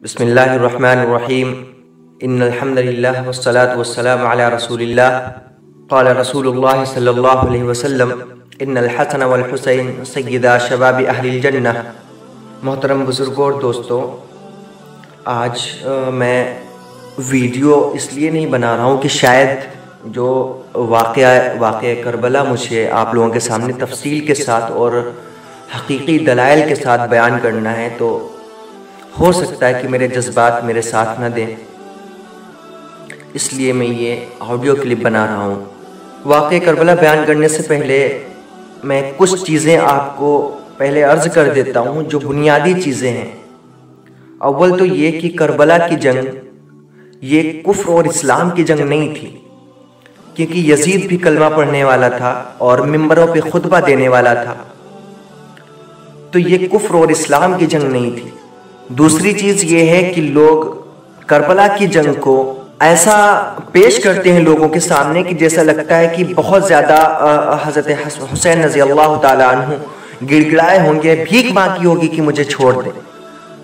بسم اللہ الرحمن الرحیم ان الحمد للہ والصلاة والسلام علی رسول اللہ قال رسول اللہ صلی اللہ علیہ وسلم ان الحسن والحسین سیدا شباب اہل الجنہ۔ محترم بزرگوں اور دوستوں، آج میں ویڈیو اس لیے نہیں بنا رہا ہوں کہ شاید جو واقعہ کربلا مجھے آپ لوگوں کے سامنے تفصیل کے ساتھ اور حقیقی دلائل کے ساتھ بیان کرنا ہے، تو ہو سکتا ہے کہ میرے جذبات میرے ساتھ نہ دیں، اس لیے میں یہ آڈیو کلپ بنا رہا ہوں۔ واقعہ کربلا بیان کرنے سے پہلے میں کچھ چیزیں آپ کو پہلے عرض کر دیتا ہوں جو بنیادی چیزیں ہیں۔ اول تو یہ کہ کربلا کی جنگ یہ کفر اور اسلام کی جنگ نہیں تھی، کیونکہ یزید بھی کلمہ پڑھنے والا تھا اور ممبروں پہ خطبہ دینے والا تھا، تو یہ کفر اور اسلام کی جنگ نہیں تھی۔ دوسری چیز یہ ہے کہ لوگ کربلا کی جنگ کو ایسا پیش کرتے ہیں لوگوں کے سامنے کہ جیسا لگتا ہے کہ بہت زیادہ حضرت حسین رضی اللہ تعالیٰ عنہ گڑ گڑائے ہوں گے، بھیک مانگی ہوگی کہ مجھے چھوڑ دیں۔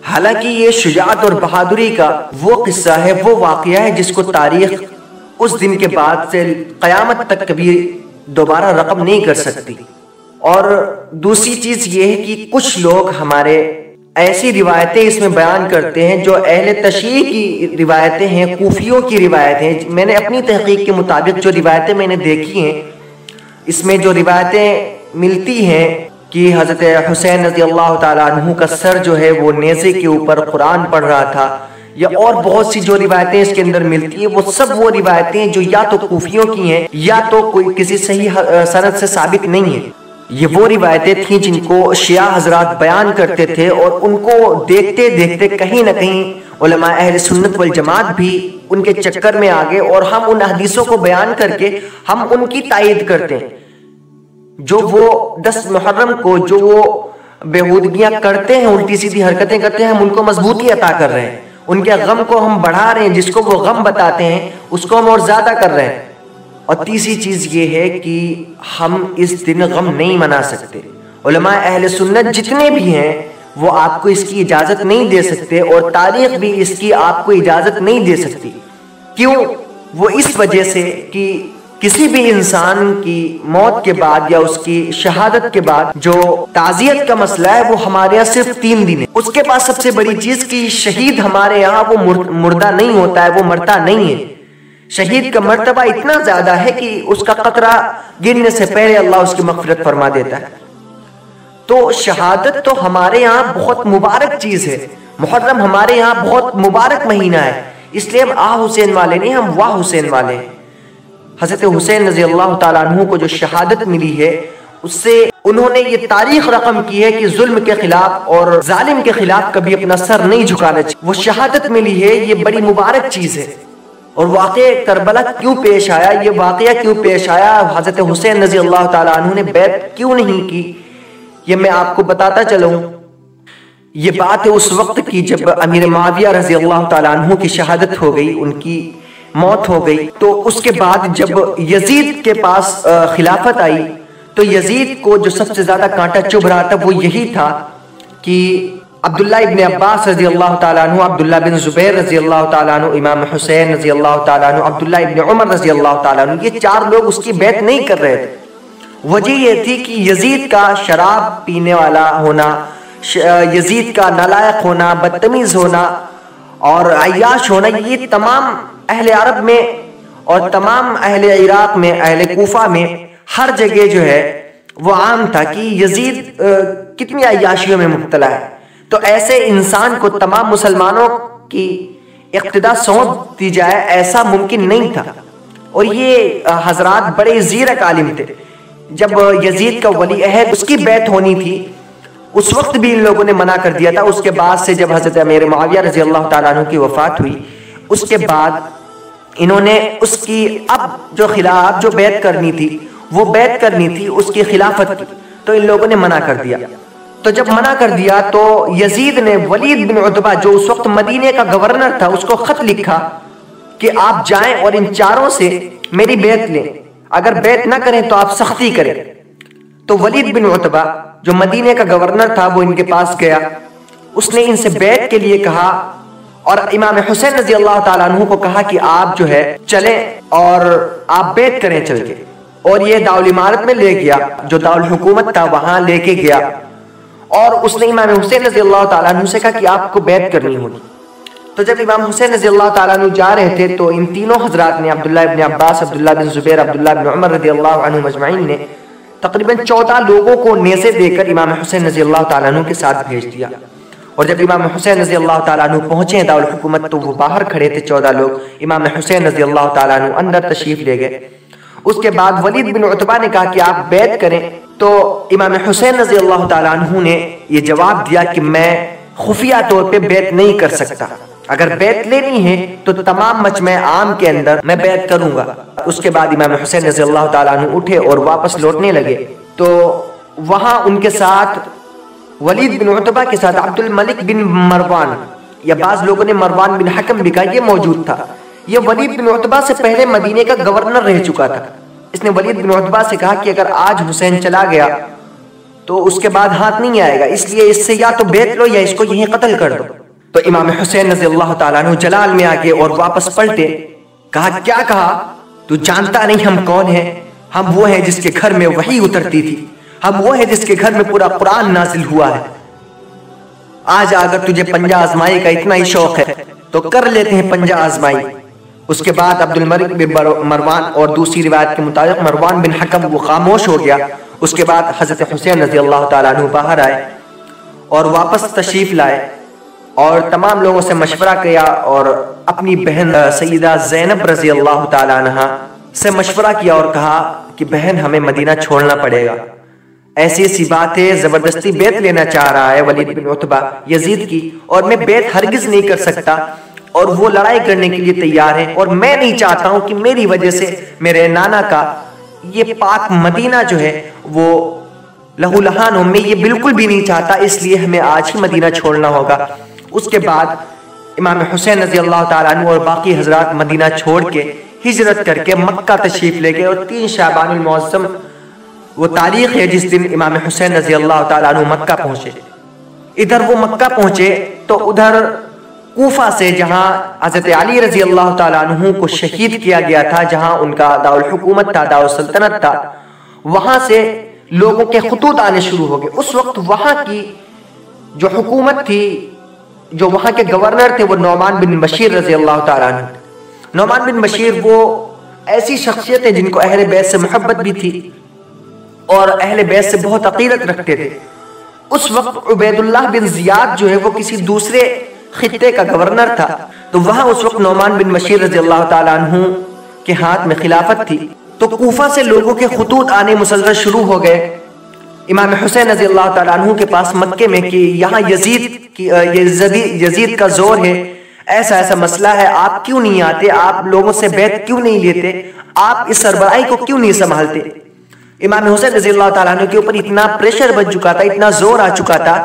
حالانکہ یہ شجاعت اور بہادری کا وہ قصہ ہے، وہ واقعہ ہے جس کو تاریخ اس دن کے بعد سے قیامت تک کبھی دوبارہ رقم نہیں کر سکتی۔ اور دوسری چیز یہ ہے کہ کچھ لوگ ہمارے ایسی روایتیں اس میں بیان کرتے ہیں جو اہل تشیع کی روایتیں ہیں، کوفیوں کی روایتیں ہیں۔ میں نے اپنی تحقیق کے مطابق جو روایتیں میں نے دیکھی ہیں، اس میں جو روایتیں ملتی ہیں کہ حضرت حسین رضی اللہ تعالیٰ عنہ کا سر جو ہے وہ نیزے کے اوپر قرآن پڑھ رہا تھا، یا اور بہت سی جو روایتیں اس کے اندر ملتی ہیں، وہ سب وہ روایتیں جو یا تو کوفیوں کی ہیں یا تو کوئی کسی صحیح سند سے ثابت نہیں ہے۔ یہ وہ روایتیں تھیں جن کو شیعہ حضرات بیان کرتے تھے، اور ان کو دیکھتے دیکھتے کہیں نہ کہیں علماء اہل سنت والجماعت بھی ان کے چکر میں آگے، اور ہم ان حدیثوں کو بیان کر کے ہم ان کی تائید کرتے ہیں۔ جو وہ 10 محرم کو جو وہ بےہودگیاں کرتے ہیں، الٹی سیدھی حرکتیں کرتے ہیں، ہم ان کو مضبوطی عطا کر رہے ہیں، ان کے غم کو ہم بڑھا رہے ہیں، جس کو وہ غم بتاتے ہیں اس کو ہم اور زیادہ کر رہے ہیں۔ اور تیسری چیز یہ ہے کہ ہم اس دن غم نہیں منا سکتے۔ علماء اہل سنت جتنے بھی ہیں وہ آپ کو اس کی اجازت نہیں دے سکتے، اور تاریخ بھی اس کی آپ کو اجازت نہیں دے سکتی۔ کیوں؟ وہ اس وجہ سے کہ کسی بھی انسان کی موت کے بعد یا اس کی شہادت کے بعد جو تعزیت کا مسئلہ ہے وہ ہمارے یہاں صرف 3 دن ہے۔ اس کے بعد سب سے بڑی چیز کہ شہید ہمارے یہاں وہ مردہ نہیں ہوتا ہے، وہ مرتا نہیں ہے۔ شہید کا مرتبہ اتنا زیادہ ہے کہ اس کا قطرہ گرنے سے پہلے اللہ اس کی مغفرت فرما دیتا ہے۔ تو شہادت تو ہمارے یہاں بہت مبارک چیز ہے، محرم ہمارے یہاں بہت مبارک مہینہ ہے، اس لیے ہم حسین والے نہیں، ہم واہ حسین والے ہیں۔ حضرت حسین رضی اللہ تعالیٰ عنہ کو جو شہادت ملی ہے، اس سے انہوں نے یہ تاریخ رقم کی ہے کہ ظلم کے خلاف اور ظالم کے خلاف کبھی اپنا سر نہیں جھکانا چاہیے۔ وہ شہادت ملی ہے، یہ بڑی مبارک چیز ہے۔ اور واقعہ کربلا کیوں پیش آیا، یہ واقعہ کیوں پیش آیا، حضرت حسین رضی اللہ تعالیٰ عنہ نے بیعت کیوں نہیں کی، یہ میں آپ کو بتاتا چلوں۔ یہ بات ہے اس وقت کی جب امیر معاویہ رضی اللہ تعالیٰ عنہ کی شہادت ہو گئی، ان کی موت ہو گئی، تو اس کے بعد جب یزید کے پاس خلافت آئی، تو یزید کو جو سب سے زیادہ کانٹا چبھ رہا تھا وہ یہی تھا کہ عبداللہ ابن عباس رضی اللہ تعالیٰ عنہ، عبداللہ بن زبیر رضی اللہ تعالیٰ عنہ، امام حسین رضی اللہ تعالیٰ عنہ، عبداللہ ابن عمر رضی اللہ تعالیٰ عنہ، یہ 4 لوگ اس کی بیعت نہیں کر رہے تھے۔ وجہ یہ تھی کہ یزید کا شراب پینے والا ہونا، یزید کا نالائق ہونا، بدتمیز ہونا اور عیاش ہونا، یہ تمام اہل عرب میں اور تمام اہل عراق میں، اہل کوفہ میں، ہر جگہ جو ہے وہ عام تھا کہ یزید کتنی عیاشیوں میں مبتلا ہے۔ تو ایسے انسان کو تمام مسلمانوں کی اقتداء سونپ دی جائے، ایسا ممکن نہیں تھا۔ اور یہ حضرات بڑے زیرک عالم تھے۔ جب یزید کا ولی عہد اس کی بیعت ہونی تھی، اس وقت بھی ان لوگوں نے منع کر دیا تھا۔ اس کے بعد سے جب حضرت امیر معاویہ رضی اللہ تعالیٰ عنہ کی وفات ہوئی، اس کے بعد انہوں نے اس کی اب جو خلاف جو بیعت کرنی تھی، وہ بیعت کرنی تھی اس کی خلافت کی، تو ان لوگوں نے منع کر دیا۔ تو جب منع کر دیا تو یزید نے ولید بن عتبہ جو اس وقت مدینے کا گورنر تھا، اس کو خط لکھا کہ آپ جائیں اور ان 4 سے میری بیعت لیں، اگر بیعت نہ کریں تو آپ سختی کریں۔ تو ولید بن عتبہ جو مدینے کا گورنر تھا وہ ان کے پاس گیا، اس نے ان سے بیعت کے لیے کہا، اور امام حسین رضی اللہ تعالیٰ عنہ کو کہا کہ آپ جو ہے چلیں اور آپ بیعت کریں چل کے، اور یہ دارالامارت میں لے گیا، جو دارالحکومت تھا وہاں لے کے گیا، اور اس نے امام حسین رضی اللہ تعالیٰ عنہ سے کہا کہ آپ کو بیعت کرنی ہوگی۔ تو جب امام حسین رضی اللہ تعالیٰ عنہ جا رہے تھے تو ان تینوں حضرات نے، عبداللہ ابن عباس، عبداللہ بن زبیر، عبداللہ بن عمر رضی اللہ عنہ مجمعین نے تقریباً 14 لوگوں کو نیزے دے کر امام حسین رضی اللہ تعالیٰ عنہ کے ساتھ بھیج دیا۔ اور جب امام حسین رضی اللہ تعالیٰ عنہ پہنچے دارالحکومت تو وہ باہر کھڑے تھے 14 لوگ، امام حسین رضی اللہ تعالیٰ عنہ اندر تشریف لے گئے۔ اس کے بعد ولید بن عتبہ نے کہا کہ آپ بیعت کریں، تو امام حسین رضی اللہ تعالیٰ عنہ نے یہ جواب دیا کہ میں خفیہ طور پہ بیعت نہیں کر سکتا، اگر بیعت لینی ہے تو تمام مجمع عام کے اندر میں بیعت کروں گا۔ اس کے بعد امام حسین رضی اللہ تعالیٰ عنہ اٹھے اور واپس لوٹنے لگے، تو وہاں ان کے ساتھ ولید بن عتبہ کے ساتھ عبد الملک بن مروان، یا بعض لوگوں نے مروان بن حکم بھی کہا، یہ موجود تھا۔ یہ ولید بن عتبہ سے پہلے مدینے کا گورنر رہ چکا تھا۔ اس نے ولید بن عتبہ سے کہا کہ اگر آج حسین چلا گیا تو اس کے بعد ہاتھ نہیں آئے گا، اس لیے اس سے یا تو بیعت لو یا اس کو یہیں قتل کر دو۔ تو امام حسین رضی اللہ تعالیٰ عنہ جلال میں آگے اور واپس پلٹے، کہا کیا کہا؟ تو جانتا نہیں ہم کون ہیں؟ ہم وہ ہیں جس کے گھر میں وحی اترتی تھی، ہم وہ ہیں جس کے گھر میں پورا قرآن نازل ہوا ہے۔ آج اگر تجھے پنجہ آزمائی کا اتنا ہی شوق ہے تو کر لیتے ہیں پنجہ آزمائی۔ اس کے بعد عبد الملک بن مروان، اور دوسری روایت کے مطابق مروان بن حکم، وہ خاموش ہو گیا۔ اس کے بعد حضرت حسین رضی اللہ تعالیٰ عنہ باہر آئے اور واپس تشریف لائے اور تمام لوگوں سے مشورہ کیا، اور اپنی بہن سیدہ زینب رضی اللہ تعالیٰ عنہ سے مشورہ کیا اور کہا کہ بہن ہمیں مدینہ چھوڑنا پڑے گا، ایسی ایسی بات ہے، زبردستی بیعت لینا چاہ رہا ہے ولید بن عتبہ یزید کی، اور میں بیعت ہرگز نہیں کر سکتا، اور وہ لڑائی کرنے کے لیے تیار ہیں، اور میں نہیں چاہتا ہوں کہ میری وجہ سے میرے نانا کا یہ پاک مدینہ جو ہے وہ لہو لہان ہو، میں یہ بالکل بھی نہیں چاہتا، اس لیے ہمیں آج ہی مدینہ چھوڑنا ہوگا۔ اس کے بعد امام حسین رضی اللہ تعالیٰ عنہ اور باقی حضرات مدینہ چھوڑ کے ہجرت کر کے مکہ تشریف لے گئے، اور 3 شعبان المعظم وہ تاریخ ہے جس دن امام حسین رضی اللہ تعالیٰ عنہ مکہ پہنچے۔ ادھر وہ مکہ پہنچے تو ادھر کوفہ سے، جہاں حضرت علی رضی اللہ تعالیٰ عنہ کو شہید کیا گیا تھا، جہاں ان کا دارالحکومت تھا، دارالسلطنت تھا، وہاں سے لوگوں کے خطوط آنے شروع ہو گئے۔ اس وقت وہاں کی جو حکومت تھی، جو وہاں کے گورنر تھے، وہ نعمان بن بشیر رضی اللہ تعالیٰ عنہ۔ نعمان بن بشیر وہ ایسی شخصیت ہے جن کو اہل بیت سے محبت بھی تھی اور اہل بیت سے بہت عقیدت رکھتے تھے۔ اس وقت عبید اللہ بن زیاد جو ہے وہ کسی دوسرے خطے کا گورنر تھا، تو وہاں اس وقت نعمان بن بشیر رضی اللہ تعالیٰ عنہ کے ہاتھ میں خلافت تھی، تو کوفہ سے لوگوں کے خطوط آنے مسلسل شروع ہو گئے امام حسین رضی اللہ تعالیٰ عنہ کے پاس مکے میں کہ یہاں یزید کا زور ہے، ایسا ایسا مسئلہ ہے، آپ کیوں نہیں آتے، آپ لوگوں سے بیعت کیوں نہیں لیتے، آپ اس سربراہی کو کیوں نہیں سنبھالتے۔ امام حسین رضی اللہ تعالیٰ عنہ کے اوپر اتنا پریشر بچ چکا تھا، اتنا زور آ چکا تھا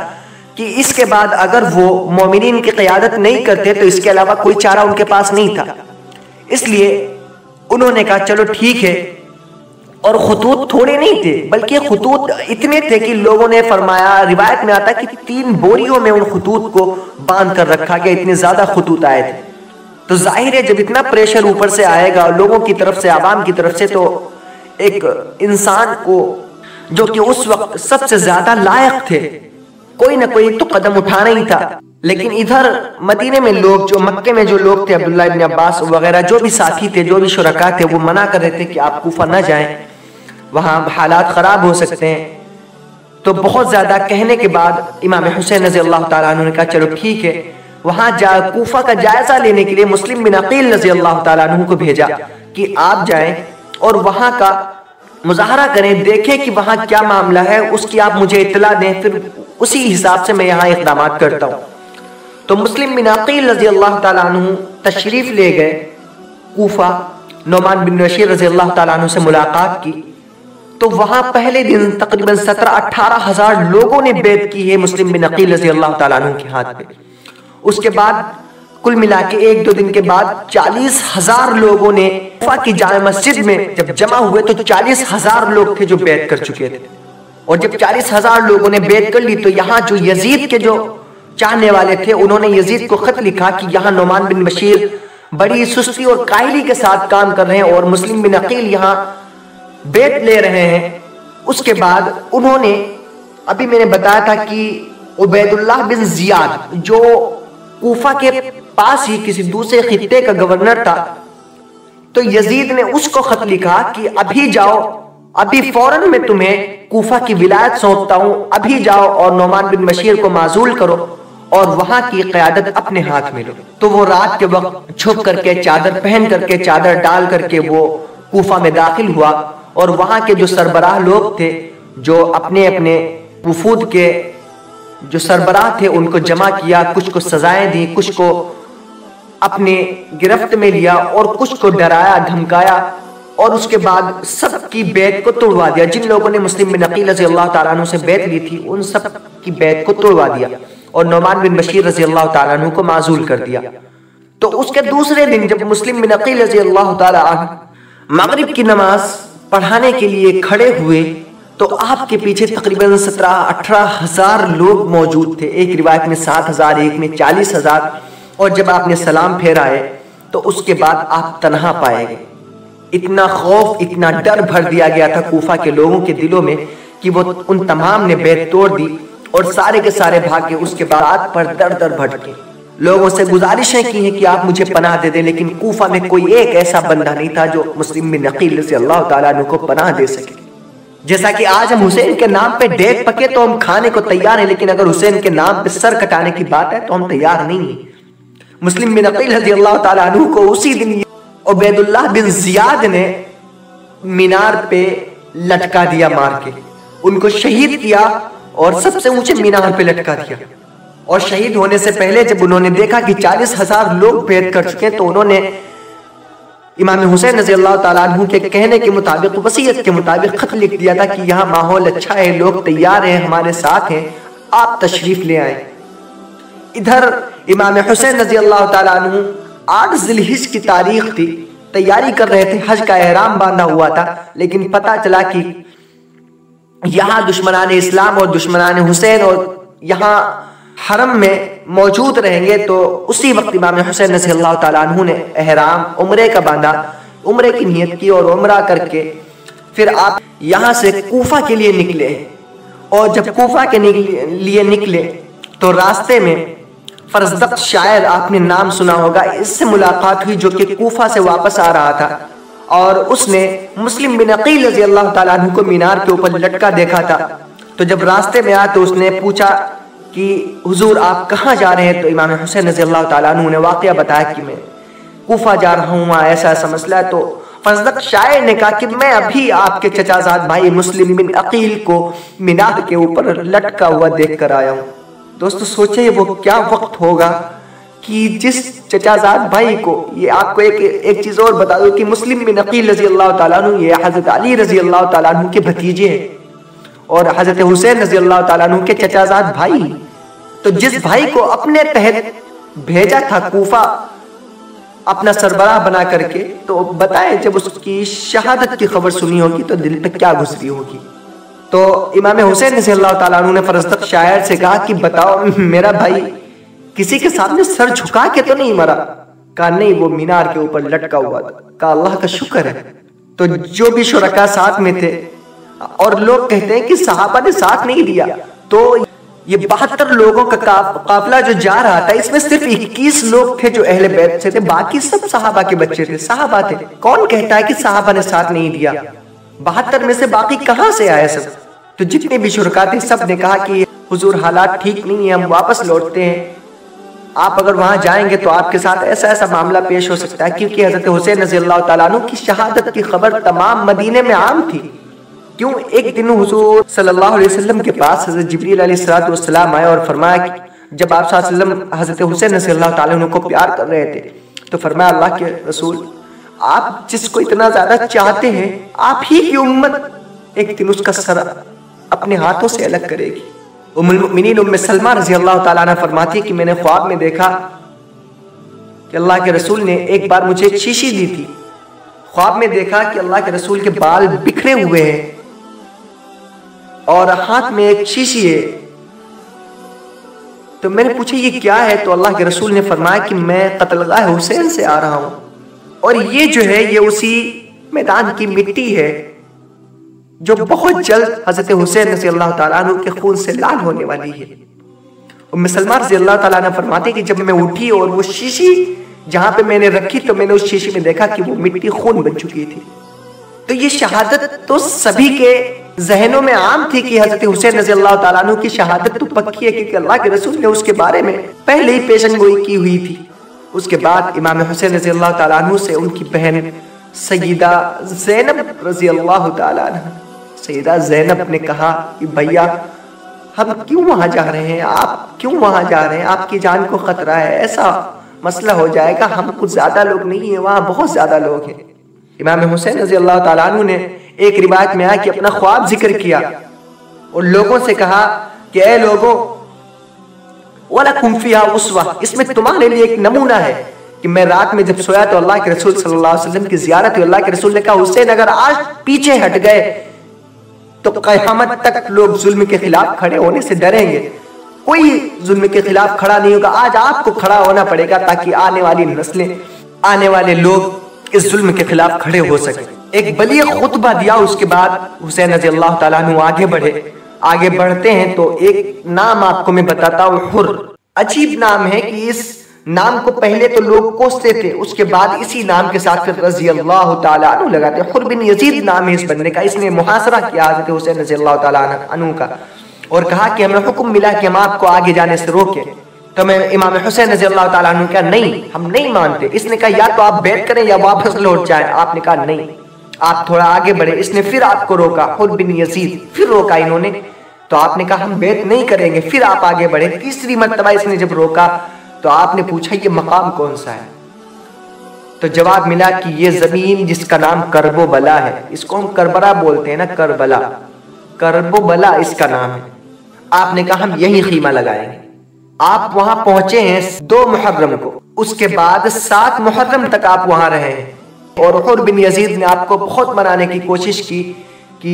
کہ اس کے بعد اگر وہ مومنین کی قیادت نہیں کرتے تو اس کے علاوہ کوئی چارہ ان کے پاس نہیں تھا۔ اس لیے انہوں نے کہا چلو ٹھیک ہے، اور خطوط تھوڑے نہیں تھے بلکہ خطوط اتنے تھے کہ لوگوں نے فرمایا، روایت میں آتا کہ 3 بوریوں میں ان خطوط کو باندھ کر رکھا گیا، اتنے زیادہ خطوط آئے تھے۔ تو ظاہر ہے جب اتنا پریشر اوپر سے آئے گا لوگوں کی طرف سے، عوام کی طرف سے، تو ایک انسان کو جو کہ اس وقت سب سے زیادہ لائق تھے، کوئی نہ کوئی تو قدم اٹھانا ہی تھا۔ لیکن ادھر مدینے میں لوگ، جو مکے میں جو لوگ تھے، عبداللہ ابن عباس وغیرہ جو بھی ساتھی تھے، جو بھی شرکاء تھے، وہ منع کر رہے تھے کہ آپ کوفہ نہ جائیں، وہاں حالات خراب ہو سکتے ہیں۔ تو بہت زیادہ کہنے کے بعد امام حسین رضی اللہ تعالیٰ عنہ نے کہا چلو ٹھیک ہے، وہاں کوفہ کا جائزہ لینے کے لیے مسلم بن عقیل رضی اللہ تعالیٰ عنہ کو بھیجا کہ آپ جائیں اور وہاں کا مظاہرہ کریں، دیکھیں کہ وہاں کیا معاملہ ہے، اس کی آپ مجھے اطلاع دیں، پھر اسی حساب سے میں یہاں اقدامات کرتا ہوں۔ تو مسلم بن عقیل رضی اللہ تعالیٰ عنہ تشریف لے گئے کوفہ، نعمان بن بشیر رضی اللہ تعالیٰ عنہ سے ملاقات کی، تو وہاں پہلے دن تقریباً 17-18 ہزار لوگوں نے بیعت کی ہے مسلم بن عقیل رضی اللہ تعالیٰ عنہ کے ہاتھ پہ۔ اس کے بعد کل ملا کے 1-2 دن کے بعد 40,000 لوگوں نے کوفہ کی جامع مسجد میں جب جمع ہوئے تو 40,000 لوگ تھے جو بیعت کر چکے تھے، اور جب 40,000 لوگوں نے بیعت کر لی تو یہاں جو یزید کے جو چاہنے والے تھے، انہوں نے یزید کو خط لکھا کہ یہاں نعمان بن بشیر بڑی سستی اور کاہلی کے ساتھ کام کر رہے ہیں اور مسلم بن عقیل یہاں بیعت لے رہے ہیں۔ اس کے بعد انہوں نے، ابھی میں نے بتایا تھا کہ عبید اللہ بن زیاد جو کوفہ کے پاس ہی کسی دوسرے خطے کا گورنر تھا، تو یزید نے اس کو خط لکھا کہ ابھی جاؤ، ابھی فوراً میں تمہیں کوفہ کی ولایت سونپتا ہوں، ابھی جاؤ اور نعمان بن بشیر کو معزول کرو اور وہاں کی قیادت اپنے ہاتھ میں لو۔ تو وہ رات کے وقت چھپ کر کے، چادر پہن کر کے، چادر ڈال کر کے وہ کوفہ میں داخل ہوا اور وہاں کے جو سربراہ لوگ تھے، جو اپنے اپنے وفود کے جو سربراہ تھے، ان کو جمع کیا، کچھ کو سزائیں دی، کچھ کو اپنے گرفت میں لیا اور کچھ کو ڈرایا دھمکایا، اور اس کے بعد سب کی بیعت کو توڑوا دیا۔ جن لوگوں نے مسلم بن عقیل رضی اللہ تعالیٰ عنہ سے بیعت لی تھی، ان سب کی بیعت کو توڑوا دیا اور نعمان بن بشیر رضی اللہ تعالیٰ عنہ کو معزول کر دیا۔ تو اس کے دوسرے دن جب مسلم بن عقیل رضی اللہ تعالیٰ عنہ مغرب کی نماز پڑھانے کے لیے کھڑے ہوئے تو آپ کے پیچھے تقریباً 17-18 ہزار لوگ موجود تھے، ایک روایت میں 7,000، ایک میں 40,000، اور جب آپ نے سلام پھیرائے تو اس کے بعد آپ تنہا پائے گئے۔ اتنا خوف، اتنا ڈر بھر دیا گیا تھا کوفہ کے لوگوں کے دلوں میں کہ وہ ان تمام نے بیعت توڑ دی اور سارے کے سارے بھاگ گئے۔ اس کے بعد پر در در بھٹکے، لوگوں سے گزارشیں کی ہیں کہ آپ مجھے پناہ دے دیں، لیکن کوفہ میں کوئی ایک ایسا بندہ نہیں تھا جو مسلم بن عقیل رضی اللہ تعالیٰ عنہ کو پناہ دے سکے۔ جیسا کہ آج ہم حسین کے نام پہ دیکھ پکے تو ہم کھانے کو تیار ہیں، لیکن اگر حسین کے نام پہ سر کٹانے کی بات ہے تو ہم تیار نہیں ہیں۔ مسلم بن عقیل رضی اللہ تعالیٰ عنہ کو اسی دن عبید اللہ بن زیاد نے مینار پہ لٹکا دیا، مار کے ان کو شہید کیا اور سب سے اونچے مینار پہ لٹکا دیا۔ اور شہید ہونے سے پہلے جب انہوں نے دیکھا کہ 40,000 لوگ بیعت کر چکے تو انہوں نے امام حسین رضی اللہ تعالیٰ عنہ کے کہنے کے مطابق، وصیت کے مطابق خط لکھ دیا تھا کہ یہاں ماحول اچھا ہے، لوگ تیار ہیں، ہمارے ساتھ ہیں، آپ تشریف لے آئیں۔ ادھر امام حسین رضی اللہ تعالیٰ عنہ 8 ذی الحجہ کی تاریخ تھی، تیاری کر رہے تھے، حج کا احرام باندھا ہوا تھا، لیکن پتا چلا کہ یہاں دشمنان اسلام اور دشمنان حسین اور یہاں حرم میں موجود رہیں گے۔ تو اسی وقت امام حسین رضی اللہ تعالیٰ عنہ نے احرام عمرے کا باندھا، عمرے کی نیت کی اور عمرہ کر کے پھر آپ یہاں سے کوفہ کے لیے نکلے۔ اور جب کوفہ کے لیے نکلے تو راستے میں فرزدق شاعر، آپ نے نام سنا ہوگا، اس سے ملاقات ہوئی جو کہ کوفہ سے واپس آ رہا تھا، اور اس نے مسلم بن عقیل رضی اللہ تعالیٰ عنہ کو مینار کے اوپر لٹکا دیکھا تھا۔ تو جب راستے میں آیا تو اس نے پوچھا کہ حضور آپ کہاں جا رہے ہیں؟ تو امام حسین رضی اللہ تعالیٰ عنہ نے واقعہ بتایا کہ میں کوفہ جا رہا ہوں، وہاں ایسا ایسا مسئلہ ہے۔ تو فرزدق شاعر نے کہا کہ میں ابھی آپ کے چچا زاد بھائی مسلم بن عقیل کو مینار کے اوپر لٹکا ہوا دیکھ کر آیا ہوں۔ دوستو سوچیں وہ کیا وقت ہوگا کہ جس چچا زاد بھائی کو، یہ آپ کو ایک چیز اور بتا دوں کہ مسلم بن عقیل رضی اللہ تعالیٰ عنہ یہ حضرت علی رضی اللہ تعالیٰ عنہ کے بھتیجے ہیں اور حضرت حسین رضی اللہ تعالیٰ عنہ کے چچا زاد بھائی۔ تو جس بھائی کو اپنے تحت بھیجا تھا کوفہ اپنا سربراہ بنا کر کے، تو بتائیں جب اس کی شہادت کی خبر سنی ہوگی تو دل پہ کیا گزری ہوگی۔ تو امام حسین رضی اللہ تعالیٰ عنہ نے فرزدق شاعر سے کہا کہ بتاؤ میرا بھائی کسی کے سامنے سر جھکا کے تو نہیں مرا؟ کہا نہیں، وہ مینار کے اوپر لٹکا ہوا تھا۔ کہا اللہ کا شکر ہے۔ تو جو بھی شرکا ساتھ میں تھے، اور لوگ کہتے ہیں کہ صحابہ نے ساتھ نہیں دیا، تو یہ 72 لوگوں کا قافلہ جو جا رہا تھا، اس میں صرف 21 لوگ تھے جو اہل بیت سے تھے، باقی سب صحابہ کے بچے تھے، صحابہ تھے۔ کون کہتا ہے کہ صحابہ نے ساتھ نہیں دیا؟ 72 میں سے باقی کہاں سے آئے سب؟ تو جتنے بھی شرکا تھے سب نے کہا کہ حضور حالات ٹھیک نہیں ہیں، ہم واپس لوٹتے ہیں، آپ اگر وہاں جائیں گے تو آپ کے ساتھ ایسا ایسا معاملہ پیش ہو سکتا ہے، کیونکہ حضرت حسین رضی اللہ تعالیٰ عنہ کی شہادت کی خبر تمام مدینے میں عام تھی۔ کیوں؟ ایک دن حضور صلی اللہ علیہ وسلم کے پاس حضرت جبریل علیہ السلام آئے اور فرمایا کہ جب آپ صلی اللہ علیہ وسلم حضرت حسین رضی اللہ تعالیٰ عنہ کو پیار کر رہے تھے تو فرمایا اللہ کے رسول، آپ جس کو اتنا زیادہ چاہتے ہیں، آپ ہی کی امت ایک دن اس کا سر اپنے ہاتھوں سے الگ کرے گی۔ ام المؤمنین ام سلمہ رضی اللہ تعالیٰ عنہ فرماتی ہے کہ میں نے خواب میں دیکھا کہ اللہ کے رسول نے ایک بار مجھے ایک شیشی دی تھی۔ خواب میں دیکھا کہ اللہ کے رسول کے بال بکھرے ہوئے ہیں اور ہاتھ میں ایک شیشی ہے۔ تو میں نے پوچھا یہ کیا ہے؟ تو اللہ کے رسول نے فرمایا کہ میں قتل گاہ حسین سے آ رہا ہوں، اور یہ جو ہے یہ اسی میدان کی مٹی ہے جو بہت جلد حضرت حسین رضی اللہ تعالیٰ عنہ کے خون سے لال ہونے والی ہے۔ ام سلمہ رضی اللہ تعالیٰ عنہ فرماتے کہ جب میں اٹھی اور وہ شیشی جہاں پہ میں نے رکھی تو میں نے اس شیشی میں دیکھا کہ وہ مٹی خون بن چکی تھی۔ تو یہ شہادت تو سبھی کے ذہنوں میں عام تھی کہ حضرت حسین رضی اللہ تعالیٰ عنہ کی شہادت تو پکی ہے، کیونکہ اللہ کے رسول نے اس کے بارے میں پہلے ہی پیشن گوئی کی ہوئی تھی۔ اس کے بعد امام حسین رضی اللہ تعالیٰ عنہ سے ان کی بہن سیدہ زینب رضی اللہ تعالیٰ عنہ، سیدہ زینب نے کہا کہ بھیا ہم کیوں وہاں جا رہے ہیں، آپ کیوں وہاں جا رہے ہیں، آپ کی جان کو خطرہ ہے، ایسا مسئلہ ہو جائے گا، ہم کچھ زیادہ لوگ نہیں ہیں، وہاں بہت زیادہ لوگ ہیں۔ امام حسین رضی اللہ تعالیٰ عنہ نے ایک روایت میں آیا کہ اپنا خواب ذکر کیا اور لوگوں سے کہا کہ اے لوگوں وَلَكُمْ فِيهَا أُسْوَةٌ، اس میں تمہارے لیے ایک نمونہ ہے کہ میں رات میں جب سویا تو اللہ کے رسول صلی اللہ علیہ وسلم کی زیارت ہوئی، اللہ کے رسول نے کہا حسین اگر آج پیچھے ہٹ گئے تو قیامت تک لوگ ظلم کے خلاف کھڑے ہونے سے ڈریں گے، کوئی ظلم کے خلاف کھڑا نہیں ہوگا، آج آپ کو کھڑا ہونا پڑے گا تاکہ آنے والی نسلیں، آنے والے لوگ اس ظلم کے خلاف کھڑے ہو سکیں۔ ایک بلیغ خطبہ دیا، اس کے بعد حسین رضی اللہ تعالیٰ عنہ آگے بڑھے۔ آگے بڑھتے ہیں تو ایک نام آپ کو میں بتاتا ہوں، حر۔ عجیب نام ہے کہ اس نام کو پہلے تو لوگ کوستے تھے، اس کے بعد اسی نام کے ساتھ پھر رضی اللہ تعالیٰ عنہ لگاتے ہیں۔ حر بن یزید نام ہے اس بندے کا، اس نے محاصرہ کیا حضرت حسین رضی اللہ تعالیٰ عنہ کا اور کہا کہ ہمیں حکم ملا کہ ہم آپ کو آگے جانے سے روکیں۔ تو میں امام حسین رضی اللہ تعالیٰ عنہ کہا نہیں ہم نہیں مانتے۔ اس نے کہا یا تو آپ بیعت کریں یا واپس لوٹ جائیں۔ آپ نے کہا نہیں آپ تھوڑا آگے بڑھے۔ اس نے پھر آپ کو روکا، حر بن یزید پھر روکا انہوں نے، تو آپ نے کہا ہم بیعت نہیں کریں گے۔ پھر آپ آگے بڑھے، تیسری مرتبہ اس نے جب روکا تو آپ نے پوچھا یہ مقام کون سا ہے؟ تو جواب ملا کہ یہ زمین جس کا نام کرب و بلا ہے، اس کو ہم کربلا بولتے ہیں نا، کربلا، کرب و بلا اس کا نام ہے۔ آپ نے کہا ہم یہی خیمہ لگائیں گے۔ آپ وہاں پہنچے ہیں 2 محرم کو، اس کے بعد 7 محرم تک آپ وہاں رہے ہیں، اور حر بن یزید نے آپ کو بہت منانے کی کوشش کی کہ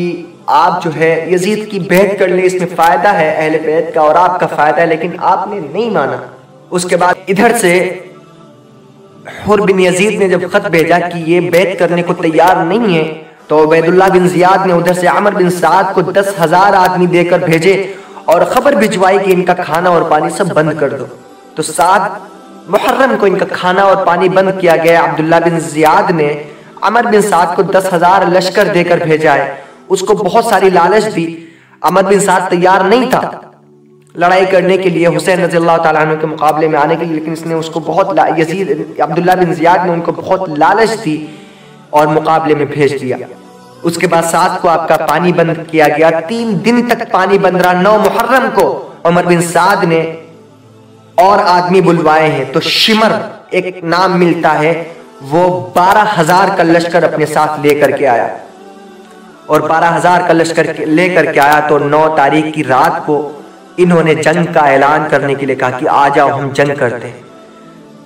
آپ جو ہے یزید کی بیعت کر لیں، اس میں فائدہ ہے اہل بیعت کا اور آپ کا فائدہ ہے، لیکن آپ نے نہیں مانا۔ اس کے بعد ادھر سے حر بن یزید نے جب خط بھیجا کہ یہ بیعت کرنے کو تیار نہیں ہے، تو عبید اللہ بن زیاد نے ادھر سے عمر بن سعد کو 10,000 آدمی دے کر بھیجے اور خبر بھجوائی کہ ان کا کھانا اور پانی سب بند کر دو۔ تو 7 محرم کو ان کا کھانا اور پانی بند کیا گیا۔ عبداللہ بن زیاد نے عمر بن سعد کو 10,000 لشکر دے کر بھیجا ہے، اس کو بہت ساری لالچ دی۔ عمر بن سعد تیار نہیں تھا لڑائی کرنے کے لیے حسین رضی اللہ تعالیٰ عنہ کے مقابلے میں آنے کے لیے، لیکن اس نے اس کو بہت عبداللہ بن زیاد نے ان کو بہت لالچ دی اور مقابلے میں بھیج دیا۔ اس کے بعد 7 کو آپ کا پانی بند کیا گیا، 3 دن تک پانی بند رہا۔ 9 محرم کو عمر بن سعد نے اور آدمی بلوائے ہیں، تو شمر ایک نام ملتا ہے، وہ 12,000 کا لشکر اپنے ساتھ لے کر کے آیا، اور 12,000 کا لشکر لے کر کے آیا تو 9 تاریخ کی رات کو انہوں نے جنگ کا اعلان کرنے کے لیے کہا کہ آ جاؤ ہم جنگ کرتے ہیں۔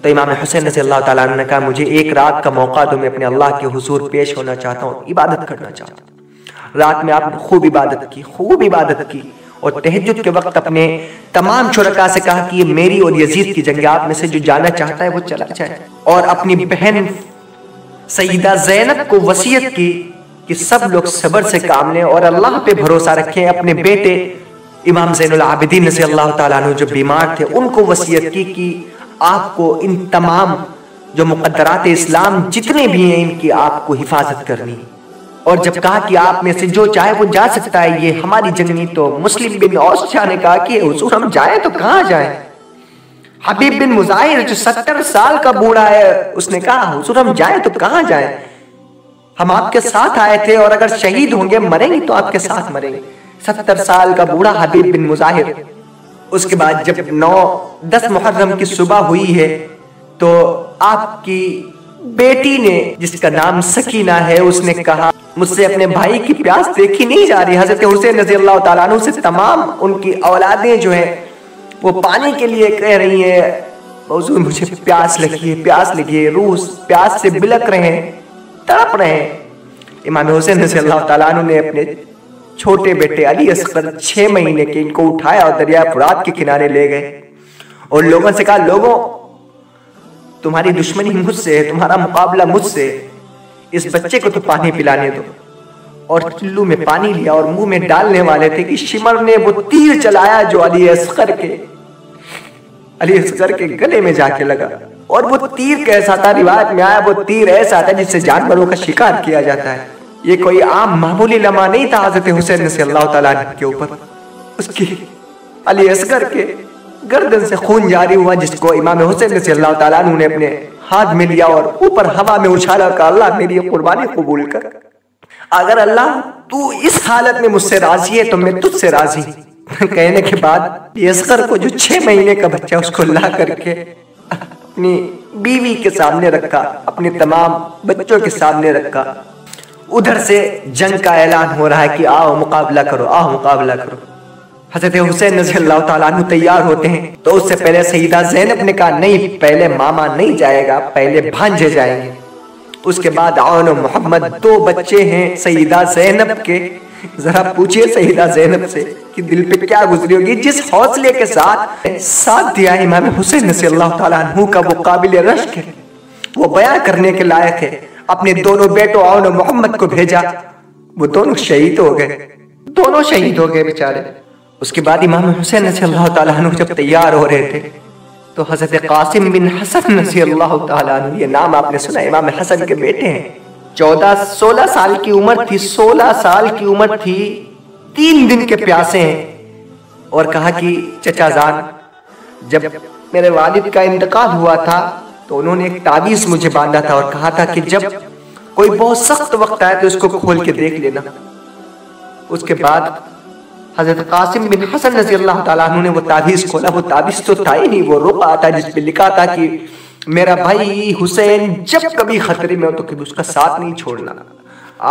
تو امام حسین رضی اللہ تعالیٰ عنہ نے کہا مجھے ایک رات کا موقع دو، میں اپنے اللہ کے حضور پیش ہونا چاہتا ہوں، عبادت کرنا چاہتا ہوں۔ رات میں آپ نے خوب عبادت کی اور تہجد کے وقت اپنے تمام شرکاء سے کہا کہ یہ میری اور یزید کی جنگ، آپ میں سے جو جانا چاہتا ہے وہ چلا جائے، اور اپنی بہن سیدہ زینب کو وصیت کی کہ سب لوگ صبر سے کام لیں اور اللہ پہ بھروسہ رکھیں۔ اپنے بیٹے امام زین العابدین رضی اللہ تعالیٰ عنہ جو بیمار تھے ان کو وصیت کی کہ آپ کو ان تمام جو مقدرات اسلام جتنے بھی ہیں ان کی آپ کو حفاظت کرنی، اور جب کہا کہ آپ میں سے جو چاہے وہ جا سکتا ہے، یہ ہماری جنگ نہیں، تو مسلم بن اوس شاہ نے کہا کہ حضور ہم جائیں تو کہاں جائیں؟ حبیب بن مظاہر جو 70 سال کا بوڑھا ہے اس نے کہا حضور ہم جائیں تو کہاں جائیں؟ ہم آپ کے ساتھ آئے تھے اور اگر شہید ہوں گے مریں گے تو آپ کے ساتھ مریں گے۔ 70 سال کا بوڑھا حبیب بن مظاہر۔ اس کے بعد جب 9-10 محرم کی صبح ہوئی ہے تو آپ کی بیٹی نے جس کا نام سکینہ ہے اس نے کہا مجھ سے اپنے بھائی کی پیاس دیکھی نہیں جا رہی۔ حضرت حسین رضی اللہ تعالیٰ عنہ سے تمام ان کی اولادیں جو ہیں وہ پانی کے لیے کہہ رہی ہیں حضور مجھے پیاس لگی ہے، روح پیاس سے بلک رہے ہیں، تڑپ رہے ہیں۔ امام حسین رضی اللہ تعالیٰ عنہ نے اپنے چھوٹے بیٹے علی اصغر 6 مہینے کے ان کو اٹھایا اور دریائے فرات کے کنارے لے گئے اور لوگوں سے کہا لوگوں تمہاری دشمنی مجھ سے ہے, تمہارا مقابلہ مجھ سے, اس بچے کو تو پانی پلانے دو. اور چلو میں پانی لیا اور منہ میں ڈالنے والے تھے کہ شمر نے وہ تیر چلایا جو علی اصغر کے گلے میں جا کے لگا. اور وہ تیر کیسا تھا, روایت میں آیا وہ تیر ایسا تھا جس سے جانوروں کا شکار کیا جاتا ہے. یہ کوئی عام معمولی لمحہ نہیں تھا حضرت حسین رضی اللہ تعالیٰ عنہ کے اوپر. اس کی علی اصغر کے گردن سے خون جاری ہوا, جس کو امام حسین رضی اللہ تعالیٰ عنہ نے اپنے ہاتھ میں لیا اور اوپر ہوا میں اچھالا کہ اللہ میری قربانی قبول کر. اگر اللہ تو اس حالت میں مجھ سے راضی ہے تو میں تجھ سے راضی. کہنے کے بعد اصغر کو جو 6 مہینے کا بچہ اس کو لا کر کے اپنی بیوی کے سامنے رکھا, اپنے تمام بچوں کے سامنے رکھا. ادھر سے جنگ کا اعلان ہو رہا ہے کہ آؤ مقابلہ کرو, آؤ مقابلہ کرو. حضرت حسین رضی اللہ تعالیٰ عنہ تیار ہوتے ہیں تو اس سے پہلے سیدہ زینب نے کہا نہیں, پہلے ماما نہیں جائے گا, پہلے بھانجے جائیں گے. اس کے بعد عون و محمد 2 بچے ہیں سیدہ زینب کے. ذرا پوچھئے سیدہ زینب سے کہ دل پہ کیا گزری ہوگی جس حوصلے کے ساتھ دیا امام حسین رضی اللہ تعالیٰ عنہ کا. وہ قابل رشک ہے, وہ بیان کرنے کے لائق ہے. اپنے دونوں بیٹوں عون و محمد کو بھیجا, وہ دونوں شہید ہو گئے بیچارے. اس کے بعد امام حسین رضی اللہ تعالیٰ عنہ جب تیار ہو رہے تھے تو حضرت قاسم بن حسن رضی اللہ تعالیٰ عنہ, یہ نام آپ نے سنا, امام حسن کے بیٹے ہیں. 16 سال کی عمر تھی, 16 سال کی عمر تھی, 3 دن کے پیاسے ہیں. اور کہا کہ چچا جان جب میرے والد کا انتقال ہوا تھا تو انہوں نے ایک تعویذ مجھے باندھا تھا اور کہا تھا کہ جب کوئی بہت سخت وقت آئے تو اس کو کھول کے دیکھ لینا. اس کے بعد حضرت قاسم بن حسن رضی اللہ تعالیٰ عنہ نے وہ تعویذ کھولا. وہ تعویذ تو تھا ہی نہیں, وہ رقعہ تھا جس پہ لکھا تھا کہ میرا بھائی حسین جب کبھی خطرے میں ہو تو کبھی اس کا ساتھ نہیں چھوڑنا.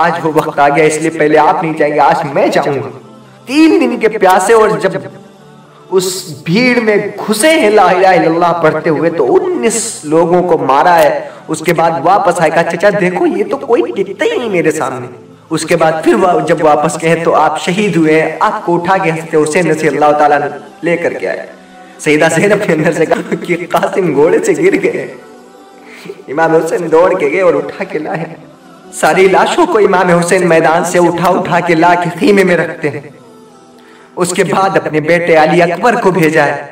آج وہ وقت آ گیا, اس لیے پہلے آپ نہیں جائیں گے, آج میں جاؤں گا. 3 دن کے پیاسے, اور جب اس بھیڑ میں گھسے ہیں لا الہ الا اللہ پڑھتے ہوئے تو 19 لوگوں کو مارا ہے. اس کے بعد واپس آئے, کہا چچا دیکھو یہ تو کوئی ٹکتا ہی نہیں میرے سامنے. اس کے بعد پھر جب واپس گئے تو آپ شہید ہوئے ہیں. آپ کو اٹھا کے حضرت حسین رضی اللہ تعالیٰ نے لے کر کے آئے. سیدہ زینب کے اندر سے کہا کہ قاسم گھوڑے سے گر گئے. امام حسین دوڑ کے گئے اور اٹھا کے لائے. ساری لاشوں کو امام حسین میدان سے اٹھا کے لا کے خیمے میں رکھتے ہیں. اس کے بعد اپنے بیٹے علی اکبر کو بھیجا ہے,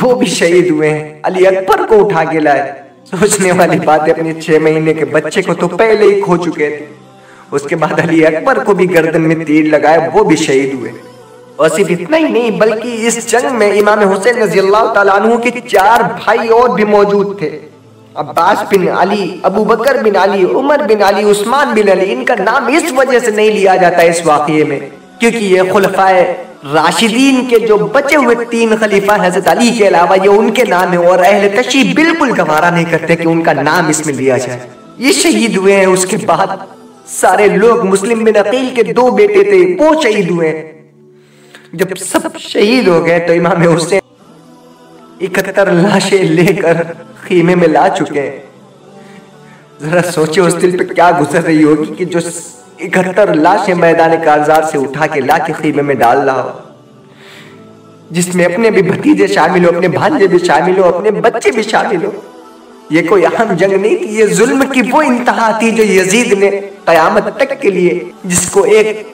وہ بھی شہید ہوئے ہیں. علی اکبر کو اٹھا کے لائے. سوچنے والی بات ہے, اپنے 6 مہینے کے بچے کو تو پہلے ہی کھو چکے تھے. اس کے بعد علی اکبر کو بھی گردن میں تیر لگائے, وہ بھی شہید ہوئے. اور صرف اتنا ہی نہیں بلکہ اس جنگ میں امام حسین رضی اللہ تعالیٰ عنہ کے 4 بھائی اور بھی موجود تھے. عباس بن علی, ابو بکر بن علی, عمر بن علی, عثمان بن علی. ان کا نام اس وجہ سے نہیں لیا جاتا اس واقعے میں کیونکہ یہ خلفائے راشدین کے جو بچے ہوئے 3 خلیفہ حضرت علی کے علاوہ یہ ان کے نام ہیں, اور اہل تشیع بالکل گوارا نہیں کرتے کہ ان کا نام اس میں لیا جائے. یہ شہید ہوئے ہیں. اس کے بعد سارے لوگ, مسلم بن عقیل کے 2 بیٹے تھے وہ شہید ہوئے. جب سب شہید ہو گئے تو امام حسین 71 لاشیں لے کر خیمے میں لا چکے ہیں. ذرا سوچے اس دل پہ کیا گزر رہی ہوگی کہ جو 71 لاشیں میدان کارزار سے اٹھا کے لا کے خیمے میں ڈال رہا ہو, جس میں اپنے بھی بھتیجے شامل ہو, اپنے بھانجے بھی شامل ہو, اپنے بچے بھی شامل ہو. یہ کوئی عام جنگ نہیں تھی, یہ ظلم کی وہ انتہا تھی جو یزید نے قیامت تک کے لیے, جس کو ایک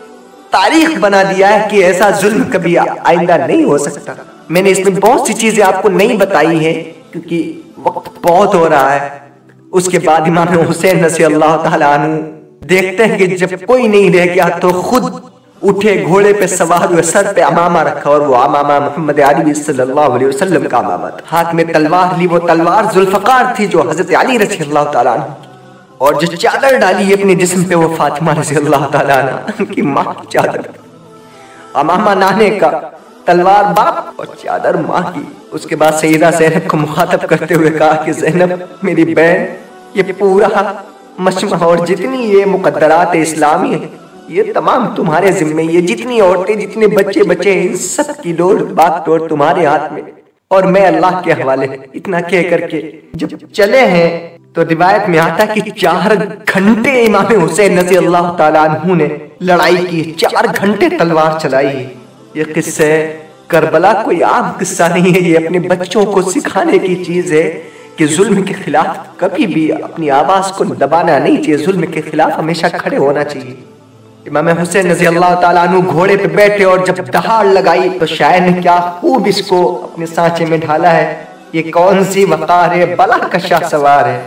تاریخ بنا دیا ہے کہ ایسا ظلم کبھی آئندہ نہیں ہو سکتا. میں نے اس میں بہت سی چیزیں آپ کو نہیں بتائی ہیں کیونکہ وقت بہت ہو رہا ہے. اس کے بعد امام حسین رضی اللہ تعالیٰ عنہ دیکھتے ہیں کہ جب کوئی نہیں رہ گیا تو خود اٹھے, گھوڑے پہ سوار ہوئے, سر پہ امامہ رکھا, اور وہ امامہ محمد عربی صلی اللہ علیہ وسلم کا امامہ تھا. ہاتھ میں تلوار لی, وہ تلوار ذوالفقار تھی جو حضرت علی رضی اللہ تعالیٰ عنہ, اور جو چادر ڈالی اپنے جسم پہ وہ فاطمہ رضی اللہ تعالیٰ عنہ کی ماں کی چادر. امامہ نانے کا, تلوار باپ اور چادر ماں کی. اس کے بعد سیدہ زینب کو مخاطب کرتے ہوئے کہا کہ زینب میری بہن, یہ پورا مجمع اور جتنی یہ مقدرات اسلامی ہیں یہ تمام تمہارے ذمے. یہ جتنی عورتیں, جتنے بچے ہیں, ان سب کی بات ٹور تمہارے ہاتھ میں, اور میں اللہ کے حوالے. اتنا کہہ کر کے جب چلے ہیں تو روایت میں آتا کہ 4 گھنٹے امام حسین رضی اللہ تعالیٰ عنہ نے لڑائی کی, 4 گھنٹے تلوار چلائی. یہ قصے کربلا کوئی عام قصہ نہیں ہے، یہ اپنے بچوں کو سکھانے کی چیز ہے کہ ظلم کے خلاف کبھی بھی اپنی آواز کو دبانا نہیں چاہیے، ظلم کے خلاف ہمیشہ کھڑے ہونا چاہیے۔ امام حسین رضی اللہ تعالیٰ عنہ گھوڑے پہ بیٹھے اور جب دہاڑ لگائی تو شاعر نے کیا خوب اس کو اپنے سانچے میں ڈھالا ہے، یہ کون سی وقار ہے، بلا کا شاہ سوار ہے،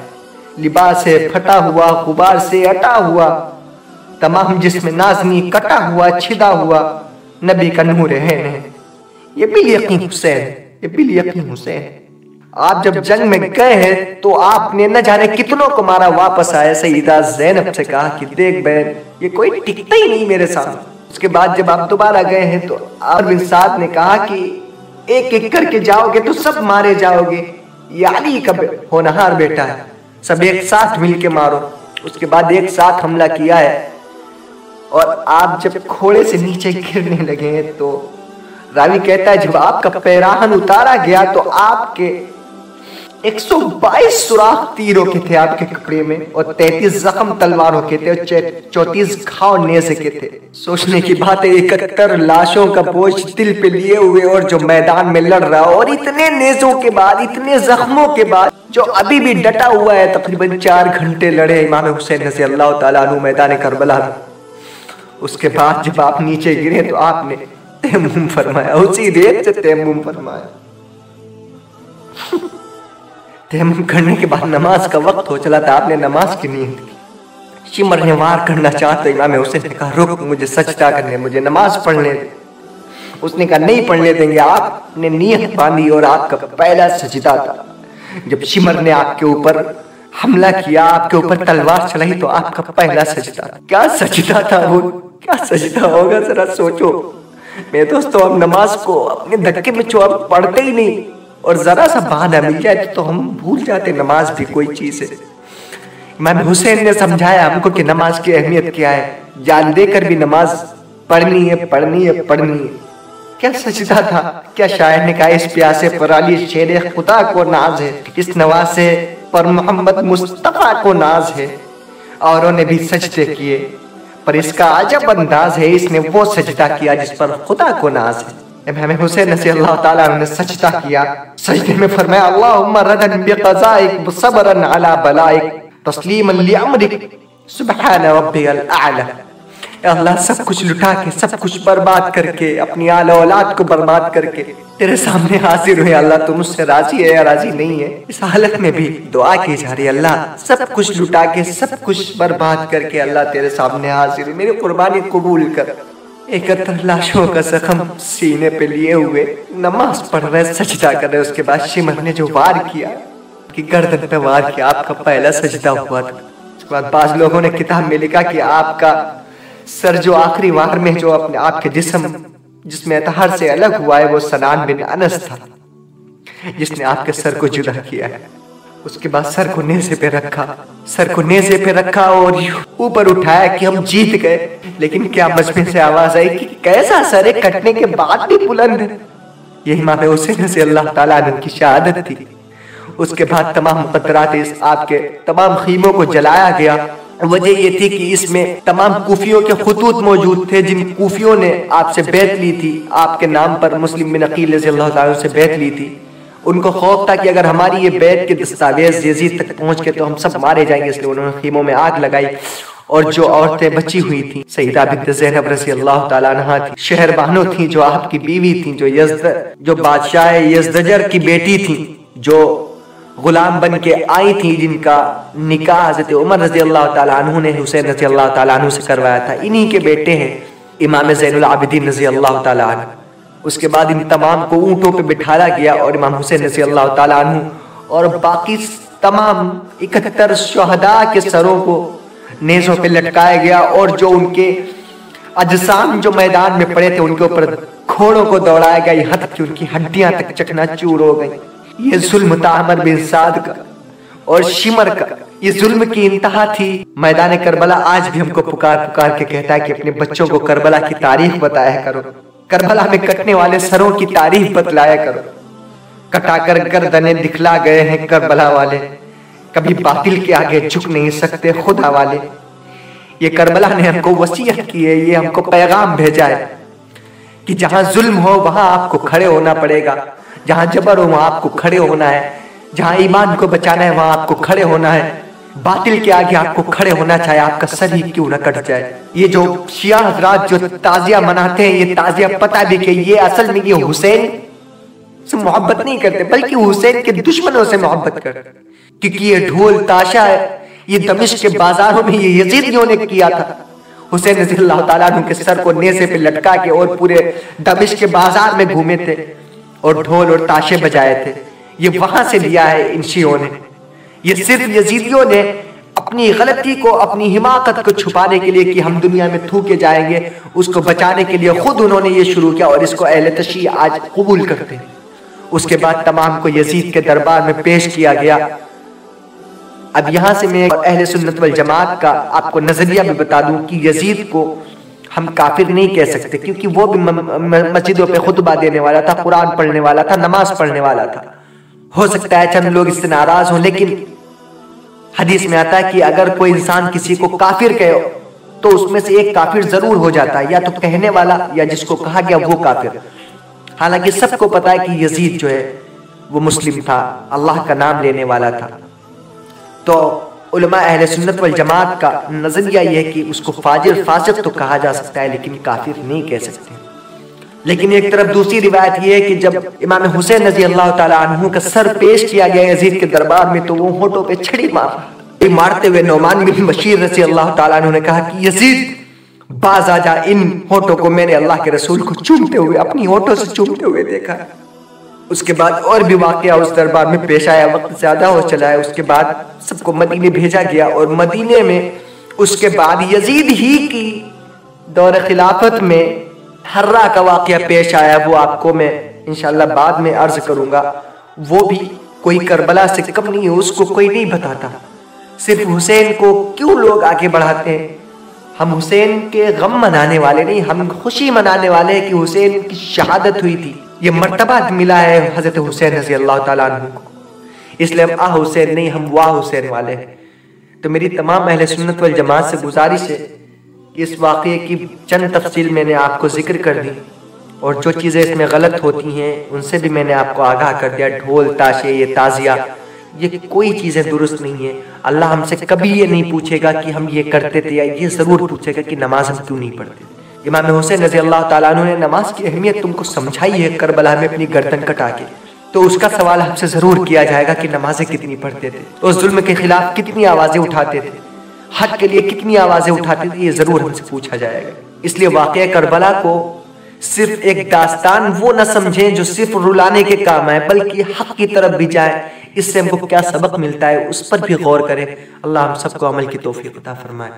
لباس ہے پھٹا ہوا، غبار سے اٹا ہوا، تمام جسم نازنی کٹا ہوا چھدا ہوا، نبی کا نور ہے۔ یہ بالیقین حسین، یہ بالیقین حسین۔ آپ جب جنگ میں گئے ہیں تو آپ نے نہ جانے کتنوں کو مارا، واپس آئے سیدہ زینب سے کہا کہ دیکھ بہن یہ کوئی ٹکتا ہی نہیں میرے سامنے۔ اس کے بعد جب آپ دوبارہ گئے ہیں تو عمر بن سعد نے کہا کہ ایک ایک کر کے جاؤ گے تو سب مارے جاؤ گے، یہ علی کا ہونہار بیٹا ہے، سب ایک ساتھ مل کے مارو۔ اس کے بعد ایک ساتھ حملہ کیا ہے، اور آپ جب گھوڑے سے نیچے گرنے لگے ہیں تو راوی کہتا ہے جب آپ کا پیراہن اتارا گیا تو آپ کے 122 سوراخ تیروں کے تھے آپ کے کپڑے میں، اور 33 زخم تلواروں کے تھے، اور 34 گھاؤ نیزے کے تھے۔ سوچنے کی بات ہے 71 لاشوں کا بوجھ دل پہ لیے ہوئے اور جو میدان میں لڑ رہا، اور اتنے نیزوں کے بعد، اتنے زخموں کے بعد جو ابھی بھی ڈٹا ہوا ہے، تقریباً 4 گھنٹے لڑے امام حسین رضی اللہ تعالیٰ عنہ میدان کربلا میں۔ اس کے بعد جب آپ نیچے گرے تو آپ نے تیمم فرمایا، اسی ریت سے تیمم فرمایا۔ تیمم کرنے کے بعد نماز کا وقت ہو چلا تھا، آپ نے نماز کی نیت کی۔ شمر نے وار کرنا چاہتا، امام حسین نے کہا رک، مجھے سجدہ کرنے، مجھے نماز پڑھنے دے۔ اس نے کہا نہیں پڑھنے دیں گے۔ آپ نے نیت باندھی اور آپ کا پہلا سجدہ تھا۔ جب شمر نے آپ کے اوپر حملہ کیا، آپ کے اوپر تلوار چلائی تو آپ کا پہلا سجدہ تھا۔ کیا سجدہ تھا وہ، کیا سجدہ ہوگا ذرا سوچو۔ میرے دوستو، ہم نماز کو اپنے دھکے میں ہم پڑھتے ہی نہیں، اور ذرا سا بہانہ مل جائے تو ہم بھول جاتے نماز بھی کوئی چیز ہے۔ امام حسین نے سمجھایا ہم کو کہ نماز کی اہمیت کیا ہے، جان دے کر بھی نماز پڑھنی ہے، پڑھنی ہے، پڑھنی ہے۔ کیا سجدہ تھا، کیا شاعر نے کہا اس پیاسے پر علی شیر خدا کو ناز ہے، اس نواسے پر محمد مصطفیٰ کو ناز ہے۔ اوروں نے بھی سجدے کیے پر اس کا عجب انداز ہے، اس نے وہ سجدہ کیا جس پر خدا کو ناز ہے۔ امام حسین رضی اللہ تعالیٰ عنہ نے سجدہ کیا، سجدے میں فرمایا اللہم ردن بقضائک صبرا علی بلائک تسلیما لعمرک سبحان ربی الاعلی۔ اے اللہ سب کچھ لٹا کے، سب کچھ برباد کر کے، اپنی آل اولاد کو برباد کر کے تیرے سامنے حاضر ہوئے۔ اللہ تو مجھ سے راضی ہے یا راضی نہیں ہے؟ اس حالت میں بھی دعا کی جا رہی ہے، اللہ سب کچھ لٹا کے، سب کچھ برباد کر کے اللہ تیرے سامنے حاضر ہے، میری قربانی قبول کر۔ 71 لاشوں کا زخم سینے پہ لیے ہوئے نماز پڑھ رہے، سجدہ کر رہے۔ اس کے بعد شمر نے جو وار کیا کہ گردن پہ وار کیا، آپ کا پہلا سجدہ ہوا تھا۔ اس کے بعد بعض لوگوں نے کتاب میں لکھا کہ آپ کا سر جو آخری وار میں جو اپنے آپ کے جس میں اطہر سے الگ ہوا ہے وہ سنان بن انس تھا، جس نے آپ کے سر کو جدا کیا ہے۔ اس کے بعد سر کو نیزے پہ رکھا، سر کو نیزے پہ رکھا اور اوپر اٹھایا کہ ہم جیت گئے۔ لیکن کیا مجمع سے آواز آئی کہ کیسا سر ہے، کٹنے کے بعد بھی بلند ہے۔ یہ امام حسین رضی اللہ تعالیٰ عنہ کی شہادت تھی۔ اس کے بعد تمام مقدرات آپ کے تمام خیموں کو جلایا گیا۔ وجہ یہ تھی کہ اس میں تمام کوفیوں کے خطوط موجود تھے، جن کوفیوں نے آپ سے بیعت لی تھی، آپ کے نام پر مسلم بن عقیل رضی اللہ تعالیٰ سے بیعت لی تھی۔ ان کو خوف تھا کہ اگر ہماری یہ بیعت کے دستاویز یزید تک پہنچ کے تو ہم سب مارے جائیں گے، اس لیے انہوں نے خیموں میں آگ لگائی۔ اور جو عورتیں بچی ہوئی تھیں، سیدہ بنت زینب رضی اللہ تعالیٰ عنہا تھی، شہر بانو تھیں جو آپ کی بیوی تھیں، جو بادشاہ یزدجر کی بیٹی تھیں، جو غلام بن کے آئی تھیں، جن کا نکاح حضرت عمر رضی اللہ تعالیٰ عنہ نے حسین رضی اللہ تعالیٰ عنہ سے کروایا تھا، انہی کے بیٹے ہیں امام زین العابدین رضی اللہ تعالیٰ عنہ۔ اس کے بعد ان تمام کو اونٹوں پہ بٹھایا گیا اور امام حسین رضی اللہ تعالیٰ عنہ اور باقی تمام 71 شہداء کے سروں کو نیزوں پہ لٹکایا گیا، اور جو ان کے اجسام جو میدان میں پڑے تھے ان کے اوپر گھوڑوں کو دوڑایا گیا، یہاں تک کہ ان کی ہڈیاں تک چکنا چور ہو گئیں۔ یہ ظلم تھا عمر بن سعد کا اور شمر کا، یہ ظلم کی انتہا تھی۔ میدان کربلا آج بھی ہم کو پکار پکار کے کہتا ہے کہ اپنے بچوں کو کربلا کی تاریخ بتایا کرو، کربلا میں کٹنے والے سروں کی تاریخ بتلایا کرو۔ کٹا کر گردنیں دکھلا گئے ہیں کربلا والے، کبھی باطل کے آگے جھک نہیں سکتے خدا والے۔ یہ کربلا نے ہم کو وصیت کی ہے، یہ ہم کو پیغام بھیجا ہے کہ جہاں ظلم ہو وہاں آپ کو کھڑے ہونا پڑے گا، جہاں جبر ہو وہاں آپ کو کھڑے ہونا ہے، جہاں ایمان کو بچانا ہے وہاں آپ کو کھڑے ہونا ہے، باطل کے آگے آپ کو کھڑے ہونا چاہے آپ کا سر ہی کیوں نہ کٹ جائے۔ یہ جو شیعہ حضرات جو تعزیہ مناتے ہیں، یہ تعزیہ پتہ بھی کہ یہ اصل میں یہ حسین سے محبت نہیں کرتے بلکہ حسین کے دشمنوں سے محبت کرتے، کیونکہ یہ ڈھول تاشا ہے، یہ دمشق کے بازاروں میں یہ یزیدیوں نے کیا تھا۔ حسین رضی اللہ تعالیٰ عنہ کے سر کو نیزے پہ لٹکا کے اور پورے دمشق کے بازار میں گھومے تھے اور ڈھول اور تاشے بجائے تھے، یہ وہاں سے لیا ہے ان شیعوں نے۔ یہ صرف یزیدیوں نے اپنی غلطی کو، اپنی حماقت کو چھپانے کے لیے کہ ہم دنیا میں تھوکے جائیں گے، اس کو بچانے کے لیے خود انہوں نے یہ شروع کیا اور اس کو اہل تشیع آج قبول کرتے ہیں۔ اس کے بعد تمام کو یزید کے دربار میں پیش کیا گیا۔ اب یہاں سے میں اہل سنت والجماعت کا آپ کو نظریہ بھی بتا دوں کہ یزید کو ہم کافر نہیں کہہ سکتے، کیونکہ وہ بھی مسجدوں پہ خطبہ دینے والا تھا، قرآن پڑھنے والا تھا، نماز پڑھنے والا تھا۔ ہو سکتا ہے چند لوگ اس سے ناراض ہوں، لیکن حدیث میں آتا ہے کہ اگر کوئی انسان کسی کو کافر کہے تو اس میں سے ایک کافر ضرور ہو جاتا ہے، یا تو کہنے والا یا جس کو کہا گیا وہ کافر۔ حالانکہ سب کو پتا ہے کہ یزید جو ہے وہ مسلم تھا، اللہ کا نام لینے والا تھا۔ تو علماء اہل سنت والجماعت کا نظریہ یہ ہے کہ اس کو فاجر فاسق تو کہا جا سکتا ہے لیکن کافر نہیں کہہ سکتے۔ لیکن ایک طرف دوسری روایت یہ ہے کہ جب امام حسین رضی اللہ تعالیٰ عنہ کا سر پیش کیا گیا یزید کے دربار میں تو وہ ہونٹوں پہ چھڑی مارتے ہوئے نعمان بن بشیر رضی اللہ تعالیٰ عنہ نے کہا کہ یزید باز آ جا، ان ہونٹوں کو میں نے اللہ کے رسول کو چومتے ہوئے، اپنی ہونٹوں سے چومتے ہوئے دیکھا۔ اس کے بعد اور بھی واقعہ اس دربار میں پیش آیا، وقت زیادہ ہو چلا ہے۔ اس کے بعد سب کو مدینے بھیجا گیا اور مدینے میں اس کے بعد یزید ہی کی دور خلافت میں حرہ کا واقعہ پیش آیا، وہ آپ کو میں انشاءاللہ بعد میں عرض کروں گا۔ وہ بھی کوئی کربلا سے کم نہیں ہے، اس کو کوئی نہیں بتاتا۔ صرف حسین کو کیوں لوگ آگے بڑھاتے ہیں؟ ہم حسین کے غم منانے والے نہیں، ہم خوشی منانے والے ہیں کہ حسین کی شہادت ہوئی تھی، یہ مرتبہ ملا ہے حضرت حسین رضی اللہ تعالیٰ عنہ کو، اس لیے ہم حسین نہیں، ہم واہ حسین والے ہیں۔ تو میری تمام اہل سنت والجماعت سے گزارش ہے کہ اس واقعے کی چند تفصیل میں نے آپ کو ذکر کر دی، اور جو چیزیں اس میں غلط ہوتی ہیں ان سے بھی میں نے آپ کو آگاہ کر دیا۔ ڈھول تاشے، یہ تعزیہ، یہ کوئی چیزیں درست نہیں ہیں۔ اللہ ہم سے کبھی یہ نہیں پوچھے گا کہ ہم یہ کرتے تھے، یا یہ ضرور پوچھے گا کہ نماز ہم کیوں نہیں پڑھتے۔ امام حسین رضی اللہ تعالیٰ عنہ نے نماز کی اہمیت تم کو سمجھائی ہے کربلا میں اپنی گردن کٹا کے، تو اس کا سوال ہم سے ضرور کیا جائے گا کہ نمازیں کتنی پڑھتے تھے، اس ظلم کے خلاف کتنی آوازیں اٹھاتے تھے، حق کے لیے کتنی آوازیں اٹھاتے تھے، یہ ضرور ہم سے پوچھا جائے گا۔ اس لیے واقعہ کربلا کو صرف ایک داستان وہ نہ سمجھیں جو صرف رلانے کے کام آئے، بلکہ حق کی طرف بھی جائیں۔ اس سے ہم کو کیا سبق ملتا ہے اس پر بھی غور کریں۔ اللہ ہم سب کو عمل کی توفیق عطا فرمائے۔